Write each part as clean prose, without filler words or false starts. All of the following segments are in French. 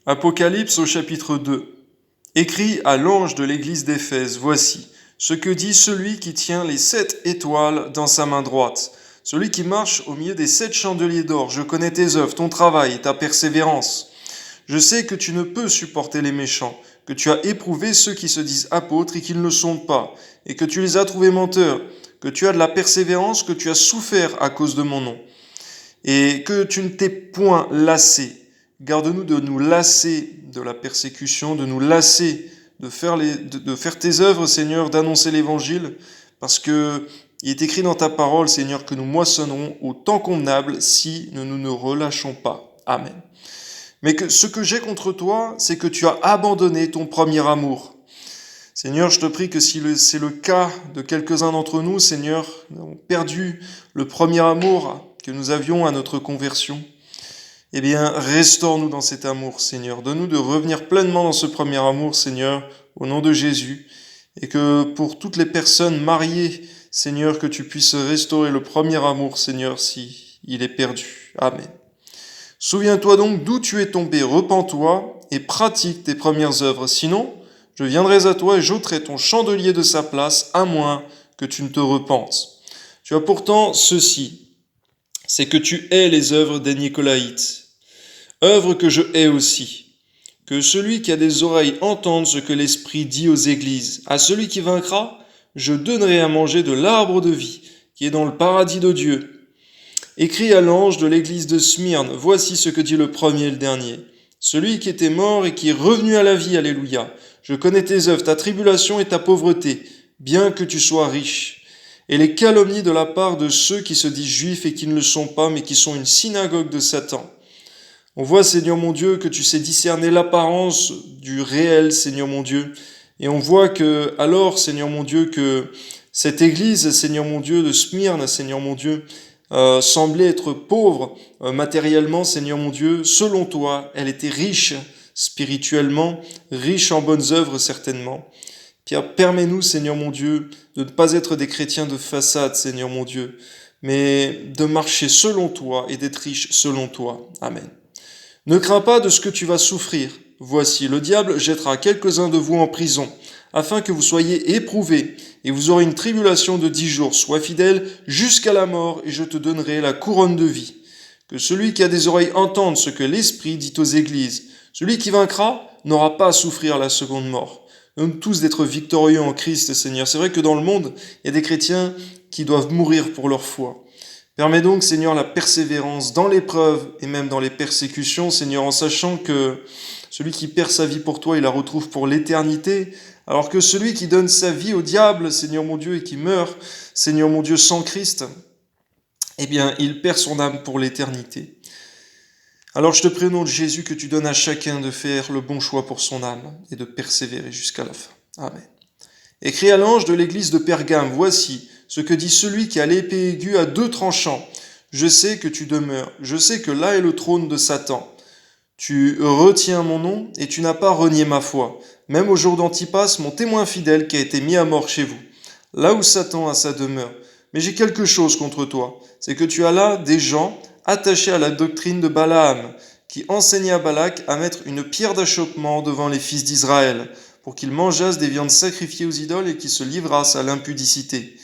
Apocalypse au chapitre 2. Écrit à l'ange de l'église d'Éphèse, voici ce que dit celui qui tient les 7 étoiles dans sa main droite, celui qui marche au milieu des 7 chandeliers d'or. Je connais tes œuvres, ton travail et ta persévérance. Je sais que tu ne peux supporter les méchants, que tu as éprouvé ceux qui se disent apôtres et qui ne le sont pas, et que tu les as trouvés menteurs, que tu as de la persévérance, que tu as souffert à cause de mon nom, et que tu ne t'es point lassé. Garde-nous de nous lasser de la persécution, de nous lasser de faire tes œuvres, Seigneur, d'annoncer l'évangile, parce que il est écrit dans ta parole, Seigneur, que nous moissonnerons au temps convenable si nous ne nous relâchons pas. Amen. Mais ce que j'ai contre toi, c'est que tu as abandonné ton premier amour. Seigneur, je te prie que si c'est le cas de quelques-uns d'entre nous, Seigneur, nous avons perdu le premier amour que nous avions à notre conversion, eh bien, restaure-nous dans cet amour, Seigneur. Donne-nous de revenir pleinement dans ce premier amour, Seigneur, au nom de Jésus. Et que pour toutes les personnes mariées, Seigneur, que tu puisses restaurer le premier amour, Seigneur, si il est perdu. Amen. Souviens-toi donc d'où tu es tombé, repens-toi et pratique tes premières œuvres. Sinon, je viendrai à toi et j'ôterai ton chandelier de sa place, à moins que tu ne te repentes. Tu as pourtant ceci, c'est que tu hais les œuvres des Nicolaïtes, œuvre que je hais aussi. Que celui qui a des oreilles entende ce que l'Esprit dit aux églises. À celui qui vaincra, je donnerai à manger de l'arbre de vie, qui est dans le paradis de Dieu. Écrit à l'ange de l'église de Smyrne, voici ce que dit le premier et le dernier. Celui qui était mort et qui est revenu à la vie, alléluia. Je connais tes œuvres, ta tribulation et ta pauvreté, bien que tu sois riche. Et les calomnies de la part de ceux qui se disent juifs et qui ne le sont pas, mais qui sont une synagogue de Satan. On voit, Seigneur mon Dieu, que tu sais discerner l'apparence du réel, Seigneur mon Dieu. Et on voit que, alors, Seigneur mon Dieu, que cette église, Seigneur mon Dieu, de Smyrne, Seigneur mon Dieu, semblait être pauvre matériellement, Seigneur mon Dieu. Selon toi, elle était riche spirituellement, riche en bonnes œuvres, certainement. Pierre, permets-nous, Seigneur mon Dieu, de ne pas être des chrétiens de façade, Seigneur mon Dieu, mais de marcher selon toi et d'être riche selon toi. Amen. Ne crains pas de ce que tu vas souffrir. Voici, le diable jettera quelques-uns de vous en prison, afin que vous soyez éprouvés, et vous aurez une tribulation de 10 jours. Sois fidèle jusqu'à la mort, et je te donnerai la couronne de vie. Que celui qui a des oreilles entende ce que l'Esprit dit aux églises. Celui qui vaincra n'aura pas à souffrir la seconde mort. Nous sommes tous d'être victorieux en Christ, Seigneur. C'est vrai que dans le monde, il y a des chrétiens qui doivent mourir pour leur foi. Permets donc, Seigneur, la persévérance dans l'épreuve et même dans les persécutions, Seigneur, en sachant que celui qui perd sa vie pour toi, il la retrouve pour l'éternité, alors que celui qui donne sa vie au diable, Seigneur mon Dieu, et qui meurt, Seigneur mon Dieu, sans Christ, eh bien, il perd son âme pour l'éternité. Alors je te prie au nom de Jésus que tu donnes à chacun de faire le bon choix pour son âme et de persévérer jusqu'à la fin. Amen. Écrit à l'ange de l'église de Pergame, voici ce que dit celui qui a l'épée aiguë à 2 tranchants. Je sais que tu demeures, je sais que là est le trône de Satan. Tu retiens mon nom et tu n'as pas renié ma foi, même au jour d'Antipas, mon témoin fidèle qui a été mis à mort chez vous, là où Satan a sa demeure. Mais j'ai quelque chose contre toi, c'est que tu as là des gens attachés à la doctrine de Balaam, qui enseignait à Balak à mettre une pierre d'achoppement devant les fils d'Israël, pour qu'ils mangeassent des viandes sacrifiées aux idoles et qu'ils se livrassent à l'impudicité.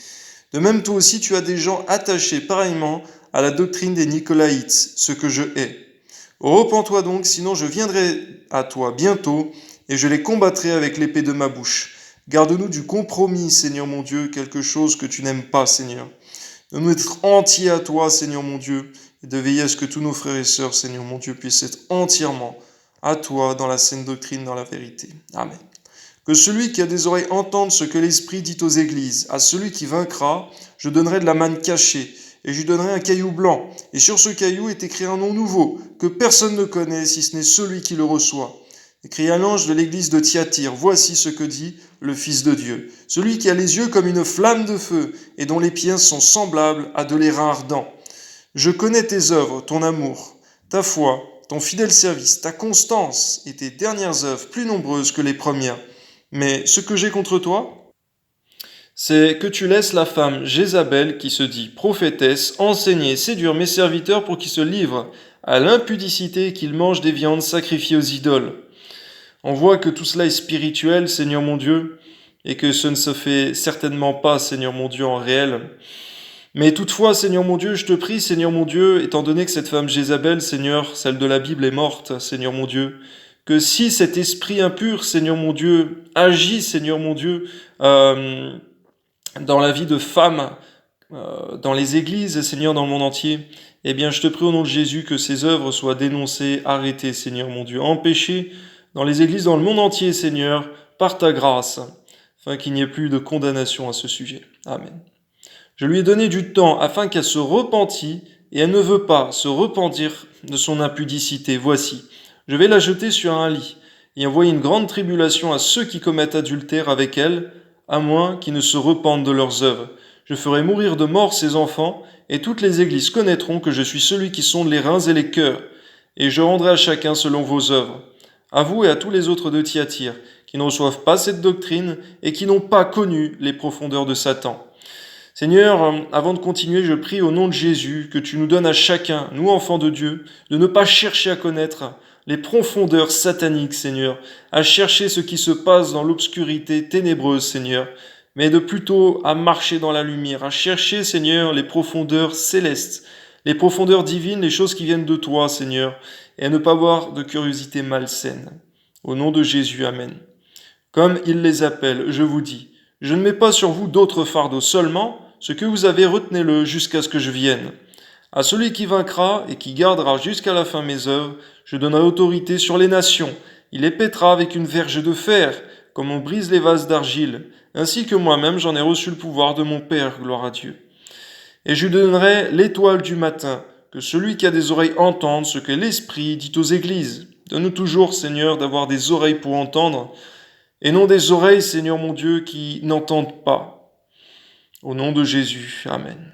De même, toi aussi, tu as des gens attachés pareillement à la doctrine des Nicolaïtes, ce que je hais. Repens-toi donc, sinon je viendrai à toi bientôt, et je les combattrai avec l'épée de ma bouche. Garde-nous du compromis, Seigneur mon Dieu, quelque chose que tu n'aimes pas, Seigneur. Donne-nous d'être entiers à toi, Seigneur mon Dieu, et de veiller à ce que tous nos frères et sœurs, Seigneur mon Dieu, puissent être entièrement à toi dans la saine doctrine, dans la vérité. Amen. Que celui qui a des oreilles entende ce que l'Esprit dit aux églises. À celui qui vaincra, je donnerai de la manne cachée, et je lui donnerai un caillou blanc. Et sur ce caillou est écrit un nom nouveau, que personne ne connaît, si ce n'est celui qui le reçoit. Écrit à l'ange de l'église de Thyatire, voici ce que dit le Fils de Dieu. Celui qui a les yeux comme une flamme de feu, et dont les pieds sont semblables à de l'airain ardent. Je connais tes œuvres, ton amour, ta foi, ton fidèle service, ta constance, et tes dernières œuvres plus nombreuses que les premières. Mais ce que j'ai contre toi, c'est que tu laisses la femme Jézabel, qui se dit prophétesse, enseigner, séduire mes serviteurs pour qu'ils se livrent à l'impudicité, qu'ils mangent des viandes sacrifiées aux idoles. On voit que tout cela est spirituel, Seigneur mon Dieu, et que ce ne se fait certainement pas, Seigneur mon Dieu, en réel. Mais toutefois, Seigneur mon Dieu, je te prie, Seigneur mon Dieu, étant donné que cette femme Jézabel, Seigneur, celle de la Bible, est morte, Seigneur mon Dieu, que si cet esprit impur, Seigneur mon Dieu, agit, Seigneur mon Dieu, dans la vie de femmes, dans les églises, Seigneur, dans le monde entier, eh bien, je te prie au nom de Jésus que ces œuvres soient dénoncées, arrêtées, Seigneur mon Dieu, empêchées dans les églises, dans le monde entier, Seigneur, par ta grâce, afin qu'il n'y ait plus de condamnation à ce sujet. Amen. Je lui ai donné du temps afin qu'elle se repentît, et elle ne veut pas se repentir de son impudicité. Voici, je vais la jeter sur un lit, et envoyer une grande tribulation à ceux qui commettent adultère avec elle, à moins qu'ils ne se repentent de leurs œuvres. Je ferai mourir de mort ses enfants, et toutes les églises connaîtront que je suis celui qui sonde les reins et les cœurs, et je rendrai à chacun selon vos œuvres. À vous et à tous les autres de Thyatire, qui ne reçoivent pas cette doctrine, et qui n'ont pas connu les profondeurs de Satan. Seigneur, avant de continuer, je prie au nom de Jésus que tu nous donnes à chacun, nous enfants de Dieu, de ne pas chercher à connaître les profondeurs sataniques, Seigneur, à chercher ce qui se passe dans l'obscurité ténébreuse, Seigneur, mais de plutôt à marcher dans la lumière, à chercher, Seigneur, les profondeurs célestes, les profondeurs divines, les choses qui viennent de toi, Seigneur, et à ne pas avoir de curiosité malsaine. Au nom de Jésus, Amen. Comme il les appelle, je vous dis, je ne mets pas sur vous d'autres fardeaux seulement, ce que vous avez, retenez-le jusqu'à ce que je vienne. À celui qui vaincra et qui gardera jusqu'à la fin mes œuvres, je donnerai autorité sur les nations. Il les pètera avec une verge de fer, comme on brise les vases d'argile. Ainsi que moi-même j'en ai reçu le pouvoir de mon Père, gloire à Dieu. Et je lui donnerai l'étoile du matin, que celui qui a des oreilles entende ce que l'Esprit dit aux églises. Donne-nous toujours, Seigneur, d'avoir des oreilles pour entendre, et non des oreilles, Seigneur mon Dieu, qui n'entendent pas. Au nom de Jésus, Amen.